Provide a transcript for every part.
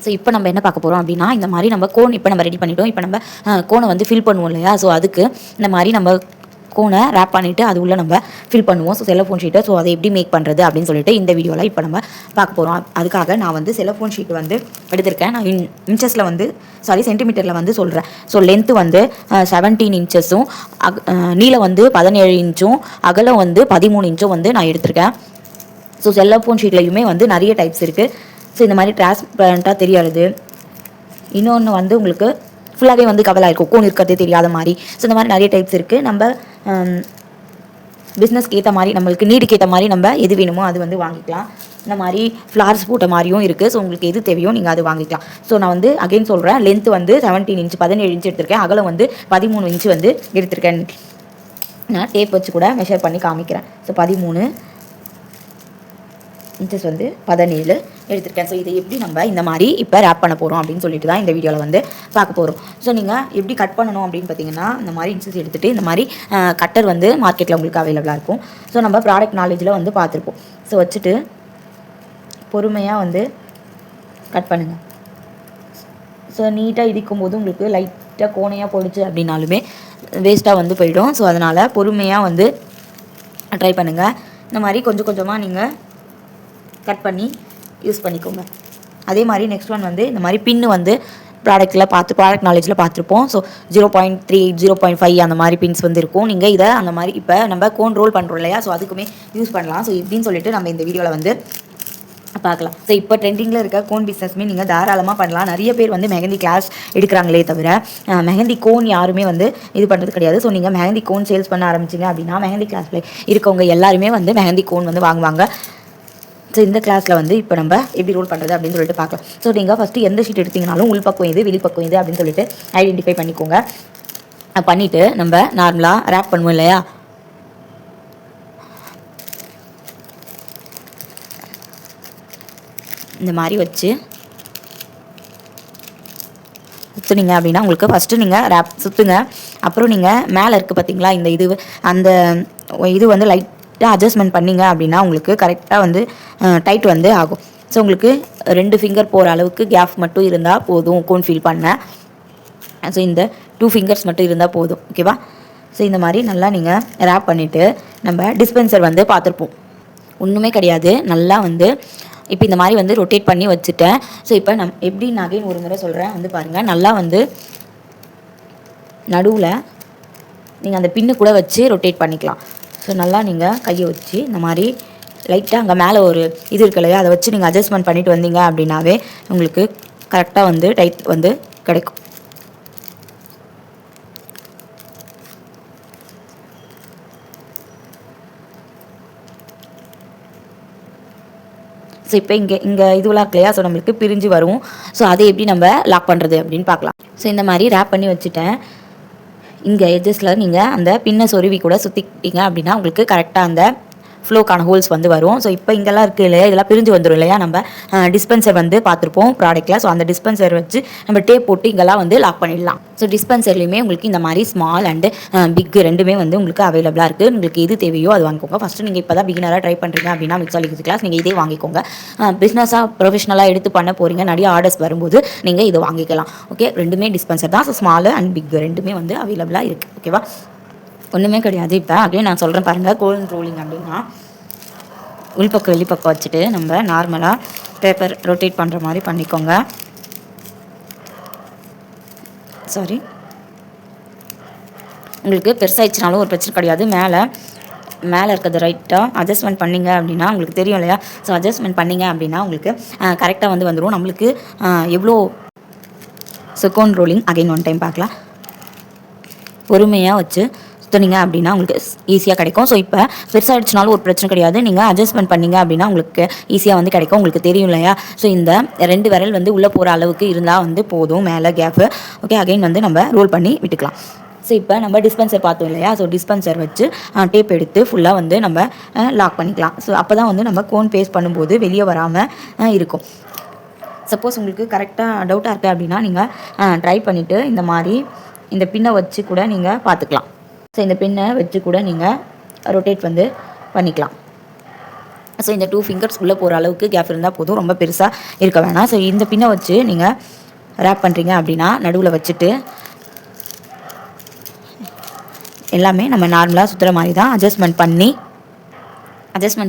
So இப்போ நம்ம என்ன பார்க்க போகிறோம் அப்படின்னா, இந்த மாதிரி நம்ம கோன் இப்போ நம்ம ரெடி பண்ணிட்டோம். இப்போ நம்ம கோனை வந்து ஃபில் பண்ணுவோம் இல்லையா? ஸோ அதுக்கு இந்த மாதிரி நம்ம கோனை ரேப் பண்ணிவிட்டு அது உள்ள நம்ம ஃபில் பண்ணுவோம். ஸோ செல்லஃபோன் ஷீட்டை. ஸோ அதை எப்படி மேக் பண்ணுறது அப்படின்னு சொல்லிட்டு இந்த வீடியோவில் இப்போ நம்ம பார்க்க போகிறோம். அதுக்காக நான் வந்து செல்லஃபோன் ஷீட் வந்து எடுத்திருக்கேன். நான் இன்ச்சஸில் வந்து சென்டிமீட்டரில் வந்து சொல்கிறேன். ஸோ லென்த்து வந்து 17 இன்ச்சஸும் நீளம் வந்து 17 இன்ச்சும் அகலம் வந்து 13 இன்ச்சும் வந்து நான் எடுத்திருக்கேன். ஸோ செல்லஃபோன் ஷீட்லையுமே வந்து நிறைய டைப்ஸ் இருக்குது. ஸோ இந்த மாதிரி டிரான்ஸ்பரண்ட்டாக தெரியாது. இன்னொன்று வந்து உங்களுக்கு ஃபுல்லாகவே வந்து கவலாக இருக்கும், கோன் இருக்கிறதே தெரியாத மாதிரி. ஸோ இந்த மாதிரி நிறைய டைப்ஸ் இருக்குது. நம்ம பிஸ்னஸ்க்கு ஏற்ற மாதிரி, நம்மளுக்கு நீடுக்கு ஏற்ற மாதிரி நம்ம எது வேணுமோ அது வந்து வாங்கிக்கலாம். இந்த மாதிரி ஃப்ளார்ஸ் போட்ட மாதிரியும் இருக்குது. ஸோ உங்களுக்கு எது தேவையோ நீங்கள் அது வாங்கிக்கலாம். ஸோ நான் வந்து அகைன் சொல்கிறேன், லென்த்து வந்து 17 இன்ச்சு 17 இன்ச்சு எடுத்திருக்கேன். அகலம் வந்து 13 இன்ச்சு வந்து எடுத்திருக்கேன். நான் டேப் வச்சு கூட மெஷர் பண்ணி காமிக்கிறேன். ஸோ 13 இன்ச்சஸ் வந்து 17 எடுத்திருக்கேன். ஸோ இதை எப்படி நம்ம இந்த மாதிரி இப்போ ரேப் பண்ண போகிறோம் அப்படின்னு சொல்லிட்டு தான் இந்த வீடியோவில் வந்து பார்க்க போகிறோம். ஸோ நீங்கள் எப்படி கட் பண்ணணும் அப்படின்னு பார்த்தீங்கன்னா, இந்த மாதிரி இன்ச்சஸ் எடுத்துகிட்டு இந்த மாதிரி கட்டர் வந்து மார்க்கெட்டில் உங்களுக்கு அவைலபிளாக இருக்கும். ஸோ நம்ம ப்ராடக்ட் நாலேஜில் வந்து பார்த்துருப்போம். ஸோ வச்சுட்டு பொறுமையாக வந்து கட் பண்ணுங்கள். ஸோ நீட்டாக இடிக்கும் போது உங்களுக்கு லைட்டாக கோணையாக போயிடுச்சு அப்படின்னாலுமே வேஸ்ட்டாக வந்து போயிடும். ஸோ அதனால் பொறுமையாக வந்து ட்ரை பண்ணுங்கள். இந்த மாதிரி கொஞ்சம் கொஞ்சமாக நீங்கள் கட் பண்ணி யூஸ் பண்ணிக்கோங்க. அதே மாதிரி நெக்ஸ்ட் ஒன் வந்து இந்த மாதிரி பின்னு வந்து ப்ராடக்ட் நாலேஜில் பார்த்துருப்போம். ஸோ 0.3 0.5 அந்த மாதிரி பின்ஸ் வந்து இருக்கும். நீங்கள் இதை அந்த மாதிரி இப்போ நம்ம கோன் ரோல் பண்ணுறோம் இல்லையா? ஸோ அதுக்குமே யூஸ் பண்ணலாம். ஸோ இப்படின்னு சொல்லிட்டு நம்ம இந்த வீடியோவில் வந்து பார்க்கலாம். ஸோ இப்போ ட்ரெண்டிங்கில் இருக்க கோன் பிஸ்னஸ்மே நீங்கள் தாராளமாக பண்ணலாம். நிறைய பேர் வந்து மெஹந்தி கிளாஸ் எடுக்கிறாங்களே தவிர மெஹந்தி கோன் யாருமே வந்து இது பண்ணுறது கிடையாது. ஸோ நீங்கள் மெஹந்தி கோன் சேல்ஸ் பண்ண ஆரம்பிச்சிங்க அப்படின்னா மெஹந்தி கிளாஸில் இருக்கவங்க எல்லாருமே வந்து மெஹந்தி கோன் வந்து வாங்குவாங்க. ஸோ இந்த கிளாஸில் வந்து இப்போ நம்ம எப்படி ரோல் பண்ணுறது அப்படின்னு சொல்லிட்டு பார்க்கலாம். ஸோ நீங்கள் ஃபஸ்ட்டு எந்த ஷீட் எடுத்திங்கனாலும் உள்பக்கம் இது வெளிப்பக்கம் இது அப்படின்னு சொல்லிட்டு ஐடென்டிஃபை பண்ணிக்கோங்க. பண்ணிவிட்டு நம்ம நார்மலாக ரேப் பண்ணுவோம் இல்லையா? இந்த மாதிரி வச்சு சுற்றுனீங்க அப்படின்னா உங்களுக்கு ஃபஸ்ட்டு நீங்கள் ரேப் சுற்றுங்க. அப்புறம் நீங்கள் மேலே இருக்குது பார்த்தீங்களா, இந்த இது வந்து லைட்டாக அட்ஜஸ்ட்மெண்ட் பண்ணிங்க அப்படின்னா உங்களுக்கு கரெக்டாக வந்து டைட் வந்து ஆகும். ஸோ உங்களுக்கு 2 ஃபிங்கர் போகிற அளவுக்கு கேப் மட்டும் இருந்தால் போதும் கோன் ஃபீல் பண்ண. ஸோ இந்த 2 ஃபிங்கர்ஸ் மட்டும் இருந்தால் போதும். ஓகேவா? ஸோ இந்த மாதிரி நல்லா நீங்கள் ரேப் பண்ணிவிட்டு நம்ம டிஸ்பென்சர் வந்து பார்த்துருப்போம். ஒன்றுமே கிடையாது. நல்லா வந்து இப்போ இந்த மாதிரி வந்து ரொட்டேட் பண்ணி வச்சுட்டேன். ஸோ இப்போ எப்படி நான் அகைன் ஒரு முறை சொல்கிறேன் வந்து பாருங்கள். நல்லா வந்து நடுவில் நீங்கள் அந்த பின்னு கூட வச்சு ரொட்டேட் பண்ணிக்கலாம். ஸோ நல்லா நீங்கள் கையை வச்சு இந்த மாதிரி லைட்டாக அங்கே மேலே ஒரு இது இருக்கு இல்லையா, அதை வச்சு நீங்கள் அட்ஜஸ்ட்மெண்ட் பண்ணிட்டு வந்தீங்க அப்படின்னாவே உங்களுக்கு கரெக்டாக வந்து டைட் வந்து கிடைக்கும். ஸோ இப்போ இங்கே இதுவெல்லாம் இருக்கு இல்லையா? ஸோ நம்மளுக்கு பிரிஞ்சு வரும். ஸோ அதை எப்படி நம்ம லாக் பண்ணுறது அப்படின்னு பார்க்கலாம். ஸோ இந்த மாதிரி ரேப் பண்ணி வச்சுட்டேன். இங்கே எட்ஜஸில் நீங்கள் அந்த பின்னை சொருவி கூட சுற்றிக்கிட்டீங்க அப்படின்னா உங்களுக்கு கரெக்டாக அந்த ஃப்ளோக்கான ஹோல்ஸ் வந்து வரும். ஸோ இப்போ இங்கெல்லாம் இருக்குது இல்லையா, இதெல்லாம் பிரிஞ்சு வந்துடும் இல்லையா? நம்ம டிஸ்பென்சர் வந்து பார்த்துருப்போம் ப்ராடக்ட்டில். ஸோ அந்த டிஸ்பென்சர் வச்சு நம்ம டேப் போட்டு இங்கெல்லாம் வந்து லாக் பண்ணிடலாம். ஸோ டிஸ்பென்சர்லையுமே உங்களுக்கு இந்த மாதிரி ஸ்மால் அண்டு பிக் ரெண்டுமே வந்து உங்களுக்கு அவைலபிளாக இருக்குது. உங்களுக்கு எது தேவையோ அது வாங்கிக்கோங்க. ஃபஸ்ட்டு நீங்கள் இப்போ தான் பிகினராக ட்ரை பண்ணுறீங்க அப்படின்னா மிக்ஸாலிக்ஸ் கிளாஸ் நீங்கள் இதே வாங்கிக்கோங்க. பிஸ்னஸாக ப்ரொஃபஷனலாக எடுத்து பண்ண போகிறீங்க, நிறைய ஆர்டர்ஸ் வரும்போது நீங்கள் இதை வாங்கிக்கலாம். ஓகே, ரெண்டுமே டிஸ்பென்சர் தான். ஸோ ஸ்மால் அண்ட் பிக் ரெண்டுமே வந்து அவைலபிளாக இருக்குது. ஓகேவா? ஒன்றுமே கிடையாது. இப்போ அப்படியே நான் சொல்கிறேன் பாருங்கள். கோன் ரோலிங் அப்படின்னா உள்பக்கம் வெளிப்பக்கம் வச்சுட்டு நம்ம நார்மலாக பேப்பர் ரொட்டேட் பண்ணுற மாதிரி பண்ணிக்கோங்க. சாரி, உங்களுக்கு பெருசாகிடுச்சுனாலும் ஒரு பிரச்சனை கிடையாது. மேலே இருக்கிறது ரைட்டாக அட்ஜஸ்ட்மெண்ட் பண்ணிங்க அப்படின்னா உங்களுக்கு தெரியும் இல்லையா? ஸோ அட்ஜஸ்ட்மெண்ட் பண்ணிங்க அப்படின்னா உங்களுக்கு கரெக்டாக வந்து வந்துடும். நம்மளுக்கு எவ்வளோ cone rolling again one time பார்க்கலாம். பொறுமையாக வச்சு சுற்றுனீங்க அப்படின்னா உங்களுக்கு ஈஸியாக கிடைக்கும். ஸோ இப்போ பெருசாகிடுச்சுனாலும் ஒரு பிரச்சனை கிடையாது. நீங்கள் அட்ஜஸ்ட்மெண்ட் பண்ணிங்க அப்படின்னா உங்களுக்கு ஈஸியாக வந்து கிடைக்கும். உங்களுக்கு தெரியும் இல்லையா? ஸோ இந்த 2 விரல் வந்து உள்ளே போகிற அளவுக்கு இருந்தால் வந்து போதும் மேலே கேப்பு. ஓகே, அகைன் வந்து நம்ம ரோல் பண்ணி விட்டுக்கலாம். ஸோ இப்போ நம்ம டிஸ்பென்சர் பார்த்தோம் இல்லையா? ஸோ டிஸ்பென்சர் வச்சு டேப் எடுத்து ஃபுல்லாக வந்து நம்ம லாக் பண்ணிக்கலாம். ஸோ அப்போ தான் வந்து நம்ம கோன் பேஸ்ட் பண்ணும்போது வெளியே வராமல் இருக்கும். சப்போஸ் உங்களுக்கு கரெக்டாக டவுட்டாக இருக்குது அப்படின்னா நீங்கள் ட்ரை பண்ணிவிட்டு இந்த மாதிரி இந்த பின்னை வச்சு கூட நீங்கள் பார்த்துக்கலாம். ஸோ இந்த பின்னை வச்சு கூட நீங்கள் ரொட்டேட் வந்து பண்ணிக்கலாம். ஸோ இந்த 2 ஃபிங்கர்ஸ் உள்ளே போகிற அளவுக்கு கேப் இருந்தால் போதும், ரொம்ப பெருசாக இருக்க வேணாம். ஸோ இந்த பின்னை வச்சு நீங்கள் ரேப் பண்ணுறீங்க அப்படின்னா நடுவில் வச்சுட்டு எல்லாமே நம்ம நார்மலாக சுற்றுற மாதிரி தான் அட்ஜஸ்ட்மெண்ட்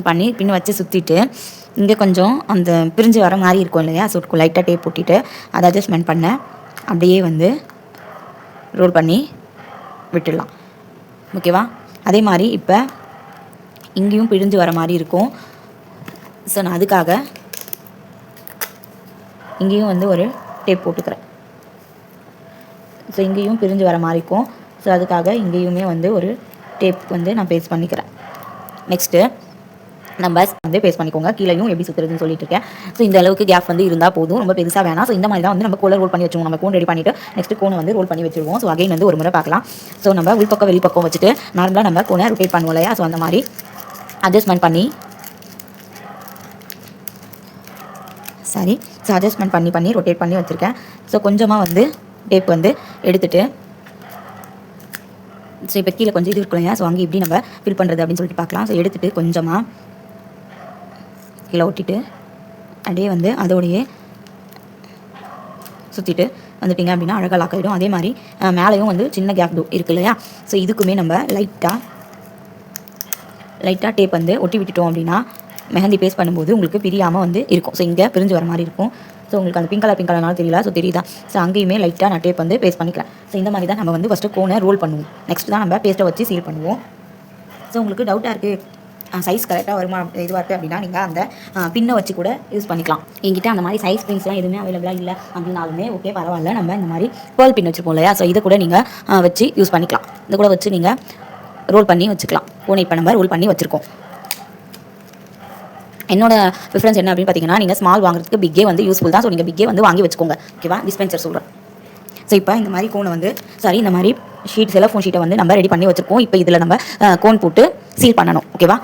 பண்ணி பின்னை வச்சு சுற்றிட்டு இங்கே கொஞ்சம் அந்த பிரிஞ்சு வர மாதிரி இருக்கும் இல்லையா, ஸோ லைட்டாக டேப் போட்டிட்டு அதை அட்ஜஸ்ட்மெண்ட் பண்ண அப்படியே வந்து ரோல் பண்ணி விட்டுடலாம். ஓகேவா? அதே மாதிரி இப்போ இங்கேயும் பிரிஞ்சு வர மாதிரி இருக்கும். ஸோ நான் அதுக்காக இங்கேயும் வந்து ஒரு டேப் போட்டுக்கிறேன். ஸோ இங்கேயும் பிரிஞ்சு வர மாதிரி இருக்கும். ஸோ அதுக்காக இங்கேயுமே வந்து ஒரு டேப் வந்து நான் பேஸ்ட் பண்ணிக்கிறேன். நெக்ஸ்ட்டு நம்ம வந்து பேஸ்ட் பண்ணிக்கோங்க. கீழேயும் எப்படி சுற்றுறதுன்னு சொல்லிட்டு இருக்கேன். ஸோ இந்த அளவுக்கு கேப் வந்து இருந்தால் போதும், ரொம்ப பெருசாக வேணாம். ஸோ இந்த மாதிரி தான் வந்து நம்ம கோலை ரோல் பண்ணி வச்சுருவோம். நம்ம கோன் ரெடி பண்ணிவிட்டு நெக்ஸ்ட்டு கோனை வந்து ரோல் பண்ணி வச்சுருவோம். ஸோ அகைன் வந்து ஒரு முறை பார்க்கலாம். ஸோ நம்ம உள்பக்கம் வெளிப்பக்கம் வச்சுட்டு நார்மலாக நம்ம கோனை ரொட்டேட் பண்ணுவோம் இல்லையா, ஸோ அந்த மாதிரி அட்ஜஸ்ட்மெண்ட் பண்ணி ரொட்டேட் பண்ணி வச்சுருக்கேன். ஸோ கொஞ்சமாக வந்து டேப் வந்து எடுத்துகிட்டு ஸோ இப்போ கீழே கொஞ்சம் இது இருக்கும் இல்லையா, ஸோ அங்கே இப்படி நம்ம ஃபில் பண்ணுறது அப்படின்னு சொல்லிட்டு பார்க்கலாம். ஸோ எடுத்துகிட்டு கொஞ்சமாக கீழே ஒட்டிட்டு அப்படியே வந்து அதோடையே சுற்றிட்டு வந்துட்டிங்க அப்படின்னா அழகாக லாக் ஆகிடும். அதே மாதிரி மேலேயும் வந்து சின்ன கேப் இருக்குது இல்லையா, ஸோ இதுக்குமே நம்ம லைட்டாக டேப் வந்து ஒட்டி விட்டுட்டோம் அப்படின்னா மெஹந்தி பேஸ்ட் பண்ணும்போது உங்களுக்கு பிரியாமல் வந்து இருக்கும். ஸோ இங்கே பிரிஞ்சு வர மாதிரி இருக்கும். ஸோ உங்களுக்கு அந்த பிங்க் கலர்னாலும் தெரியல, ஸோ தெரியுதா? ஸோ அங்கேயுமே லைட்டாக நான் டேப் வந்து பேஸ்ட் பண்ணிக்கிறேன். ஸோ இந்த மாதிரி தான் நம்ம வந்து ஃபஸ்ட்டு கோனை ரோல் பண்ணுவோம். நெக்ஸ்ட் தான் நம்ம பேஸ்ட்டை வச்சு சீல் பண்ணுவோம். ஸோ உங்களுக்கு டவுட்டாக இருக்குது சைஸ் கரெக்டாக வருமா இதுவாக இருக்குது அப்படின்னா நீங்கள் அந்த பின்னை வச்சு கூட யூஸ் பண்ணிக்கலாம். என்கிட்ட அந்த மாதிரி சைஸ் பின்ஸ்லாம் எதுவுமே அவைலபிளாக இல்லை அப்படின்னாலுமே ஓகே பரவாயில்ல, நம்ம இந்த மாதிரி பேர்ல் பின் வச்சுருப்போம் இல்லையா, ஸோ இதை கூட நீங்கள் வச்சு யூஸ் பண்ணிக்கலாம். இதை கூட வச்சு நீங்கள் ரோல் பண்ணி வச்சுக்கலாம். கோனை இப்போ நம்ம ரோல் பண்ணி வச்சுருக்கோம். என்னோட ப்ரிஃபரன்ஸ் என்ன அப்படின்னு பார்த்தீங்கன்னா, நீங்கள் ஸ்மால் வாங்குறதுக்கு பிக்கே வந்து யூஸ்ஃபுல் தான். ஸோ நீங்கள் பிக்கே வந்து வாங்கி வச்சுக்கோங்க. ஓகேவா? டிஸ்பென்சர் சொல்கிறேன். ஸோ இப்போ இந்த மாதிரி கோனை வந்து இந்த மாதிரி ஷீட் செலஃபோன் ஷீட்டை வந்து நம்ம ரெடி பண்ணி வச்சுருக்கோம். இப்போ இதில் நம்ம கோன் போட்டு சீல் பண்ணணும். ஓகேவா?